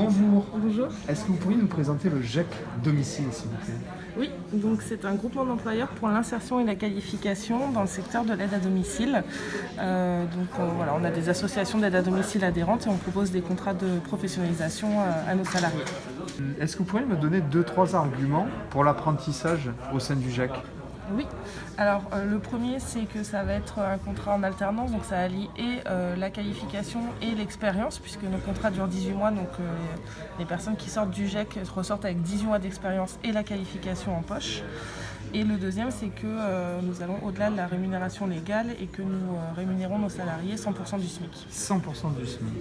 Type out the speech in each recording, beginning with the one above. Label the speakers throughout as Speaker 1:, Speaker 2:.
Speaker 1: Bonjour.
Speaker 2: Bonjour.
Speaker 1: Est-ce que vous pourriez nous présenter le GEC Domicile, s'il vous plaît?
Speaker 2: Oui, donc c'est un groupement d'employeurs pour l'insertion et la qualification dans le secteur de l'aide à domicile. Voilà, on a des associations d'aide à domicile adhérentes et on propose des contrats de professionnalisation à nos salariés.
Speaker 1: Est-ce que vous pourriez me donner 2-3 arguments pour l'apprentissage au sein du GEC?
Speaker 2: Oui, alors le premier c'est que ça va être un contrat en alternance, donc ça allie et la qualification et l'expérience, puisque nos contrats durent 18 mois, donc les personnes qui sortent du GEC ressortent avec 18 mois d'expérience et la qualification en poche. Et le deuxième c'est que nous allons au-delà de la rémunération légale et que nous rémunérons nos salariés 100% du SMIC.
Speaker 1: 100% du SMIC.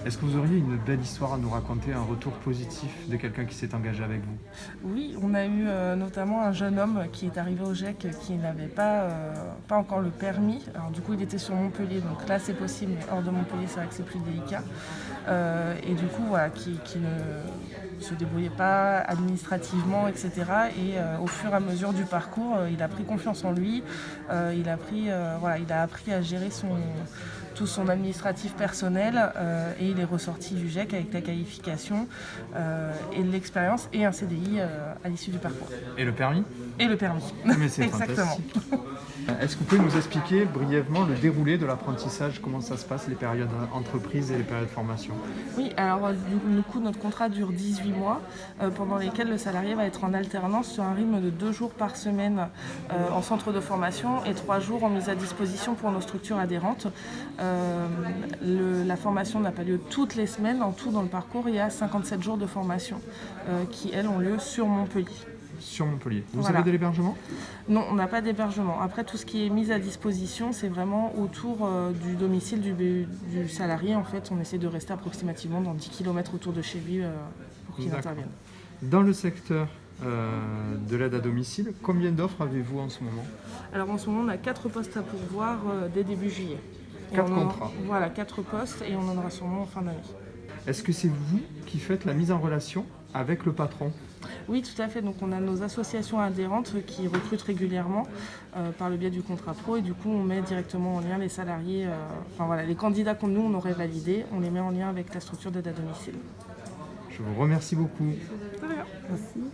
Speaker 1: Est-ce que vous auriez une belle histoire à nous raconter, un retour positif de quelqu'un qui s'est engagé avec vous?
Speaker 2: Oui, on a eu notamment un jeune homme qui est arrivé au GEC qui n'avait pas encore le permis. Alors du coup, il était sur Montpellier, donc là c'est possible, mais hors de Montpellier, c'est vrai que c'est plus délicat. Et du coup, voilà, qui ne se débrouillait pas administrativement, etc. Et au fur et à mesure du parcours, il a pris confiance en lui. Il a appris à gérer tout son administratif personnel et il est ressorti du GEC avec la qualification et l'expérience et un CDI à l'issue du parcours.
Speaker 1: Et le permis?
Speaker 2: Et le permis.
Speaker 1: Mais c'est
Speaker 2: exactement.
Speaker 1: Fantastique. Est-ce que vous pouvez nous expliquer brièvement le déroulé de l'apprentissage, comment ça se passe, les périodes entreprises et les périodes formation?
Speaker 2: Oui, alors du coup notre contrat dure 18 mois pendant lesquels le salarié va être en alternance sur un rythme de 2 jours par semaine en centre de formation et 3 jours en mise à disposition pour nos structures adhérentes. La formation n'a pas lieu toutes les semaines. En tout, dans le parcours, il y a 57 jours de formation qui, elles, ont lieu sur Montpellier.
Speaker 1: Sur Montpellier. Vous
Speaker 2: Voilà.
Speaker 1: avez de l'hébergement?
Speaker 2: Non, on n'a pas d'hébergement. Après, tout ce qui est mis à disposition, c'est vraiment autour du domicile du salarié. En fait, on essaie de rester approximativement dans 10 km autour de chez lui pour qu'il intervienne.
Speaker 1: Dans le secteur de l'aide à domicile, combien d'offres avez-vous en ce moment?
Speaker 2: Alors en ce moment, on a 4 postes à pourvoir dès début juillet.
Speaker 1: 4 contrats.
Speaker 2: Voilà, 4 postes et on en aura sûrement en fin d'année.
Speaker 1: Est-ce que c'est vous qui faites la mise en relation avec le patron?
Speaker 2: Oui, tout à fait. Donc on a nos associations adhérentes qui recrutent régulièrement par le biais du contrat pro et du coup on met directement en lien les salariés, les candidats que nous on aurait validés, on les met en lien avec la structure d'aide à domicile.
Speaker 1: Je vous remercie beaucoup.
Speaker 2: Très bien. Merci.